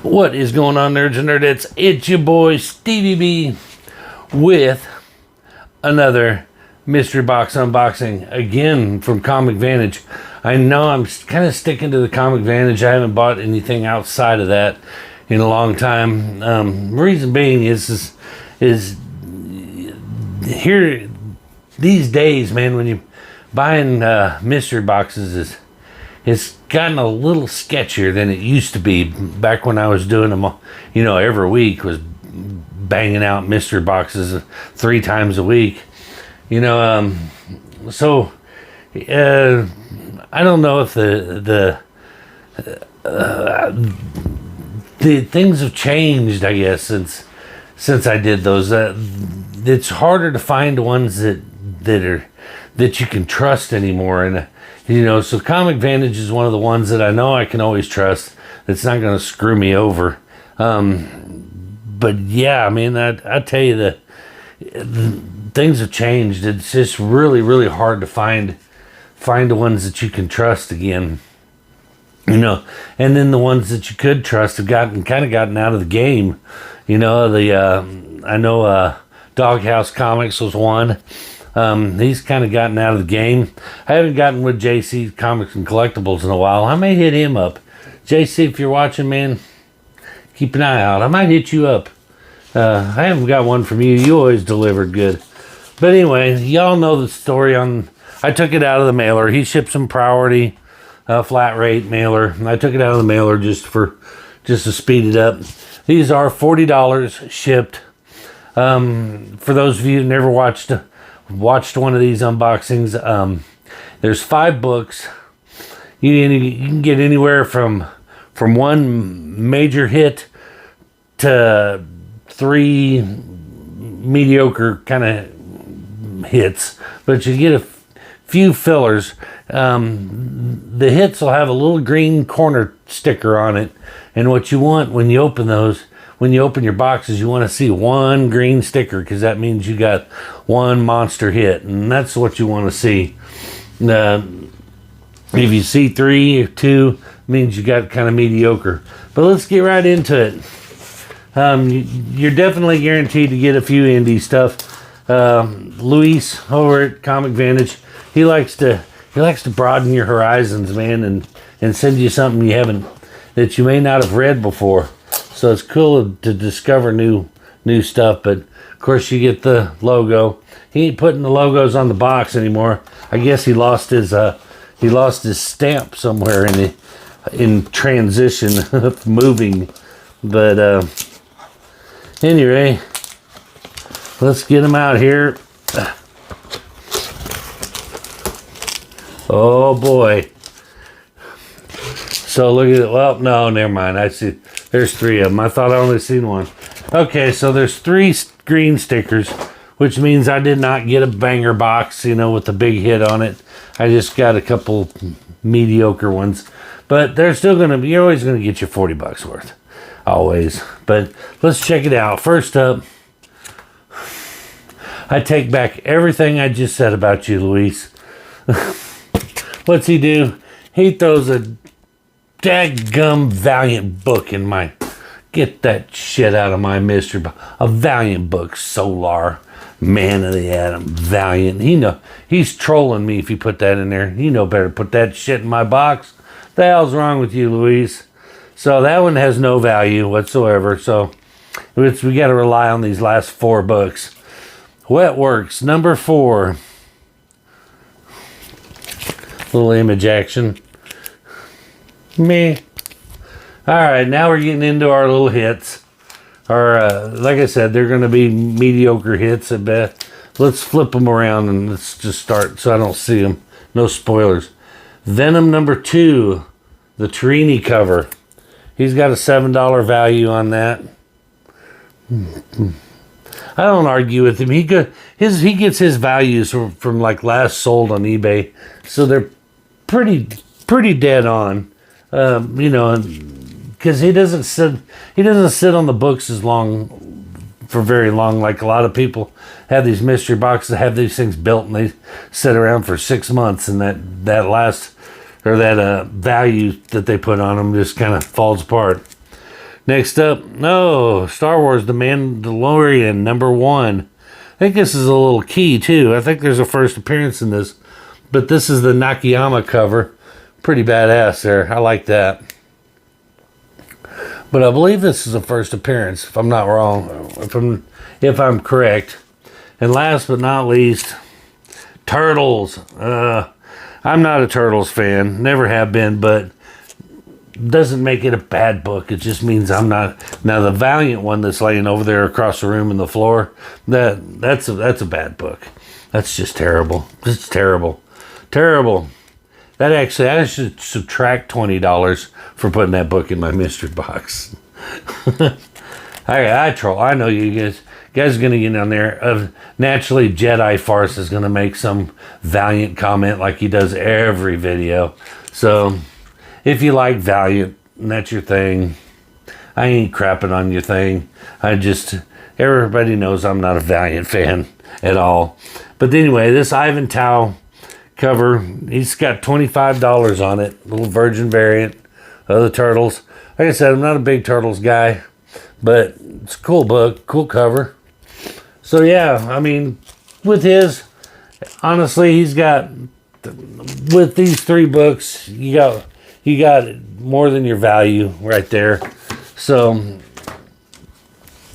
What is going on, nerds and nerdettes? It's your boy Stevie B with another mystery box unboxing again from Comic Vantage. I know I'm kind of sticking to the Comic Vantage. I haven't bought anything outside of that in a long time. Reason being is here these days, man, when you're buying mystery boxes, it's gotten a little sketchier than it used to be back when I was doing them, every week, was banging out mystery boxes 3 times a week, so I don't know if the things have changed, I guess, since I did those. It's harder to find ones that you can trust anymore, and so Comic Vantage is one of the ones that I know I can always trust. That's not going to screw me over. But yeah, I mean, I tell you, the things have changed. It's just really, really hard to find the ones that you can trust again. And then the ones that you could trust have gotten out of the game. I know Doghouse Comics was one. He's kind of gotten out of the game. I haven't gotten with JC Comics and Collectibles in a while. I may hit him up. JC, if you're watching, man, keep an eye out. I might hit you up. I haven't got one from you. You always delivered good. But anyway, y'all know the story on... I took it out of the mailer. He shipped some priority flat rate mailer. And I took it out of the mailer just to speed it up. These are $40 shipped. For those of you who never watched one of these unboxings, there's 5 books. You can get anywhere from one major hit to 3 mediocre kind of hits, but you get a few fillers. The hits will have a little green corner sticker on it, and what you want when you open your boxes, you want to see one green sticker, because that means you got one monster hit, and that's what you want to see. If you see 3 or 2, it means you got kind of mediocre. But let's get right into it. You're definitely guaranteed to get a few indie stuff. Luis over at Comic Vantage, he likes to broaden your horizons, man, and send you something that you may not have read before. So it's cool to discover new stuff, but of course you get the logo. He ain't putting the logos on the box anymore. I guess he lost his stamp somewhere in transition of moving. But anyway, let's get him out here. Oh boy. So look at it. Well, no, never mind. I see. There's 3 of them. I thought I only seen one. Okay, so there's 3 green stickers, which means I did not get a banger box, with the big hit on it. I just got a couple mediocre ones. But they're still you're always going to get your $40 worth. Always. But let's check it out. First up, I take back everything I just said about you, Luis. What's he do? He throws a dadgum Valiant book in my... Get that shit out of my mystery box. A Valiant book. Solar. Man of the Atom. Valiant. He's trolling me if you put that in there. Better put that shit in my box. The hell's wrong with you, Luis? So that one has no value whatsoever. So we got to rely on these last 4 books. Wetworks, number 4. Little image action. Meh. Alright, now we're getting into our little hits. Like I said, they're going to be mediocre hits, I bet. Let's flip them around and let's just start so I don't see them. No spoilers. Venom number 2. The Torini cover. He's got a $7 value on that. I don't argue with him. He gets his values from like last sold on eBay, so they're pretty dead on. Because he doesn't sit on the books for very long. Like a lot of people have these mystery boxes, have these things built, and they sit around for 6 months, and that value that they put on them just kind of falls apart. Next up, no, Star Wars The Mandalorian #1. I think this is a little key too. I think there's a first appearance in this, but this is the Nakayama cover. Pretty badass there. I like that. But I believe this is a first appearance, if I'm not wrong, if I'm correct. And last but not least, Turtles. I'm not a Turtles fan, never have been, but doesn't make it a bad book. It just means I'm not. Now the Valiant one that's laying over there across the room on the floor, that's a bad book. That's just terrible. It's terrible. Terrible. That actually, I should subtract $20 for putting that book in my mystery box. I troll. I know you guys are going to get on there. Naturally, Jedi Farce is going to make some Valiant comment like he does every video. So, if you like Valiant and that's your thing, I ain't crapping on your thing. Everybody knows I'm not a Valiant fan at all. But anyway, this Ivan Tao cover, he's got $25 on it, little virgin variant of the Turtles. Like I said, I'm not a big Turtles guy, but it's a cool book, cool cover. So yeah, I mean, with his, honestly, he's got, with these 3 books, you got more than your value right there. So,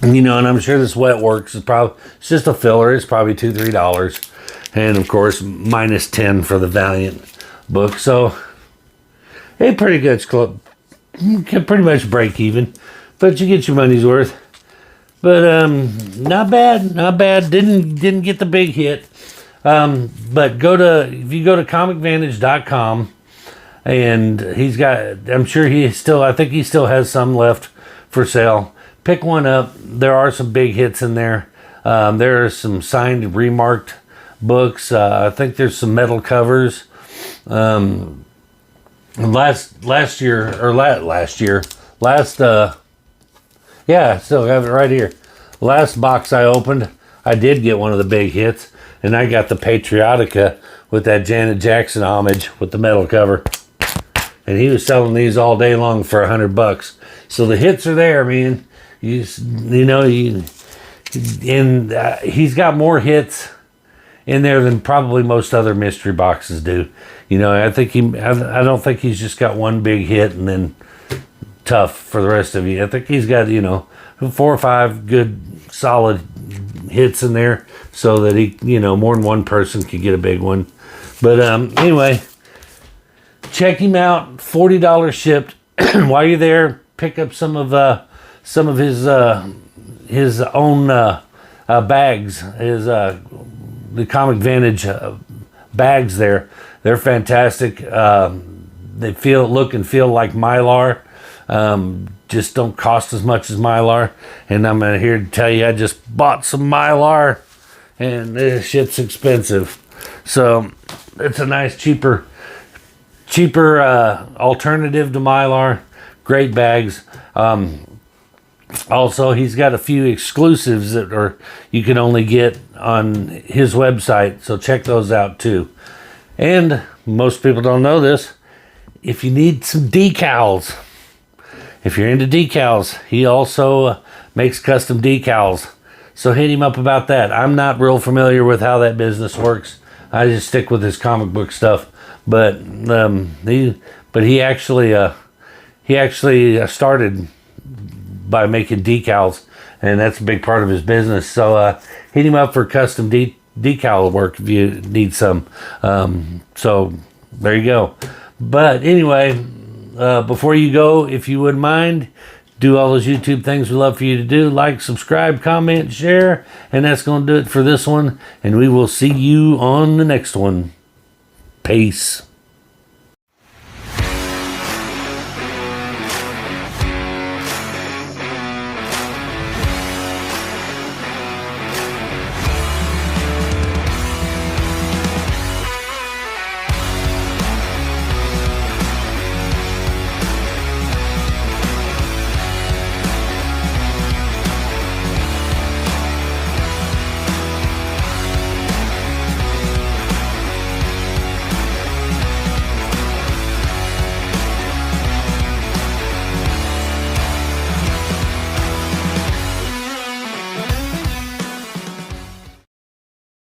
and I'm sure this Wet Works is it's just a filler. It's probably $2-3. And of course, minus 10 for the Valiant book. So, hey, pretty good club. Can pretty much break even, but you get your money's worth. But not bad, not bad. Didn't get the big hit. But if you go to comicvantage.com, and he's got, I'm sure I think he still has some left for sale. Pick one up. There are some big hits in there. There are some signed, remarked books. I think there's some metal covers. Last year, yeah, I still have it right here. Last box I opened, I did get one of the big hits, and I got the Patriotica with that Janet Jackson homage with the metal cover. And he was selling these all day long for $100. So the hits are there, man. He's got more hits in there than probably most other mystery boxes do. I don't think he's just got one big hit and then tough for the rest of you. I think he's got 4 or 5 good solid hits in there, so that he more than one person could get a big one. But anyway, check him out. $40 shipped. While you're there, pick up some of his own bags. The Comic Vantage bags there. They're fantastic. They look and feel like Mylar. Just don't cost as much as Mylar. And I'm here to tell you, I just bought some Mylar, and this shit's expensive. So it's a nice, cheaper alternative to Mylar. Great bags. Also, he's got a few exclusives that you can only get on his website, so check those out too. And most people don't know this, if you need some decals, if you're into decals, he also makes custom decals. So hit him up about that. I'm not real familiar with how that business works. I just stick with his comic book stuff. But he actually started by making decals, and that's a big part of his business. So hit him up for custom decal work if you need some. So there you go. But anyway, before you go, if you wouldn't mind, do all those YouTube things we love for you to do. Like, subscribe, comment, share. And that's going to do it for this one. And we will see you on the next one. Peace.